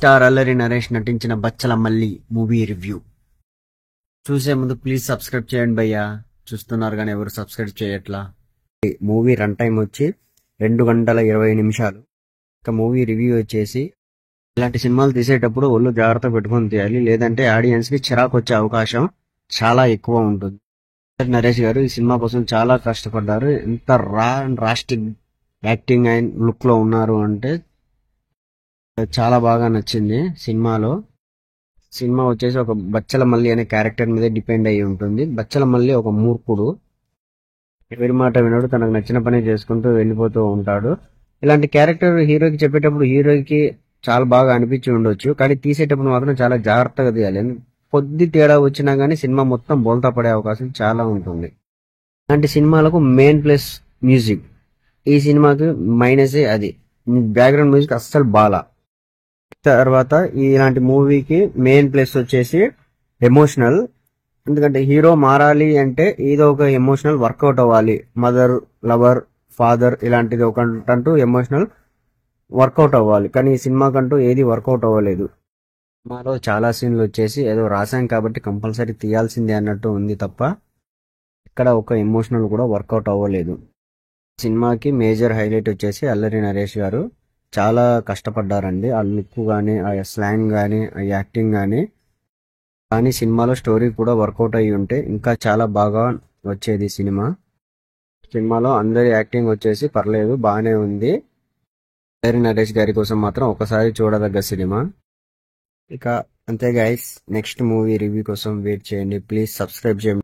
Star Allari Naresh నటించిన బచ్చల మల్లి movie review చూసే ముందు ప్లీజ్ సబ్స్క్రైబ్ చేయండి భయ్యా. చూస్తున్నారు కానీ ఎవరు సబ్స్క్రైబ్ చేయట్లా. మూవీ రన్ టైం వచ్చి 2 గంటల 20 నిమిషాలు. ఇక మూవీ రివ్యూ వచ్చేసి, ఇలాంటి సినిమాలు తీసేటప్పుడు ఒళ్ళు జాగ్రత్త పెట్టుకొని తీయాలి, లేదంటే ఆడియన్స్ కి చిరాకు వచ్చే అవకాశం చాలా ఎక్కువ ఉంటుంది. నరేష్ గారు ఈ సినిమా కోసం చాలా కష్టపడ్డారు. ఎంత రాస్టిక్ యాక్టింగ్ అండ్ లుక్ లో ఉన్నారు అంటే చాలా బాగా నచ్చింది. సినిమా వచ్చేసి ఒక బచ్చల మల్లి అనే క్యారెక్టర్ మీద డిపెండ్ అయ్యి ఉంటుంది. బచ్చల మల్లి ఒక మూర్ఖుడు, ఎవరి మాట వినడు, తనకు నచ్చిన పని చేసుకుంటూ వెళ్ళిపోతూ ఉంటాడు. ఇలాంటి క్యారెక్టర్ హీరోకి చెప్పేటప్పుడు హీరోకి చాలా బాగా అనిపించి ఉండొచ్చు, కానీ తీసేటప్పుడు మాత్రం చాలా జాగ్రత్తగా తీయాలి. కొద్ది తేడా వచ్చినా గానీ సినిమా మొత్తం బోల్తా పడే అవకాశం చాలా ఉంటుంది. ఇలాంటి సినిమాలకు మెయిన్ ప్లస్ మ్యూజిక్. ఈ సినిమాకి మైనసే అది. బ్యాక్గ్రౌండ్ మ్యూజిక్ అస్సలు బాలా. తర్వాత ఇలాంటి మూవీకి మెయిన్ ప్లస్ వచ్చేసి ఎమోషనల్. ఎందుకంటే హీరో మారాలి అంటే ఏదో ఒక ఎమోషనల్ వర్కౌట్ అవ్వాలి. మదర్, లవర్, ఫాదర్ ఇలాంటిది ఒకటంటూ ఎమోషనల్ వర్కౌట్ అవ్వాలి. కానీ ఈ సినిమాకంటూ ఏది వర్కౌట్ అవ్వలేదు. సినిమాలో చాలా సీన్లు వచ్చేసి ఏదో రాసాం కాబట్టి కంపల్సరీ తీయాల్సిందే అన్నట్టు ఉంది తప్ప ఇక్కడ ఒక ఎమోషనల్ కూడా వర్కౌట్ అవ్వలేదు. సినిమాకి మేజర్ హైలైట్ వచ్చేసి అల్లరి నరేష్ గారు చాలా కష్టపడ్డారండి. ఆ లుక్ కానీ, ఆ స్లాంగ్ కానీ, ఆ యాక్టింగ్ కానీ సినిమాలో స్టోరీ కూడా వర్కౌట్ అయ్యి ఉంటే ఇంకా చాలా బాగా వచ్చేది సినిమాలో అందరి యాక్టింగ్ వచ్చేసి పర్లేదు, బాగానే ఉంది. అల్లరి నరేష్ గారి కోసం మాత్రం ఒకసారి చూడదగ్గ సినిమా. ఇక అంతే గైస్, నెక్స్ట్ మూవీ రివ్యూ కోసం వెయిట్ చేయండి. ప్లీజ్ సబ్స్క్రైబ్ చేయండి.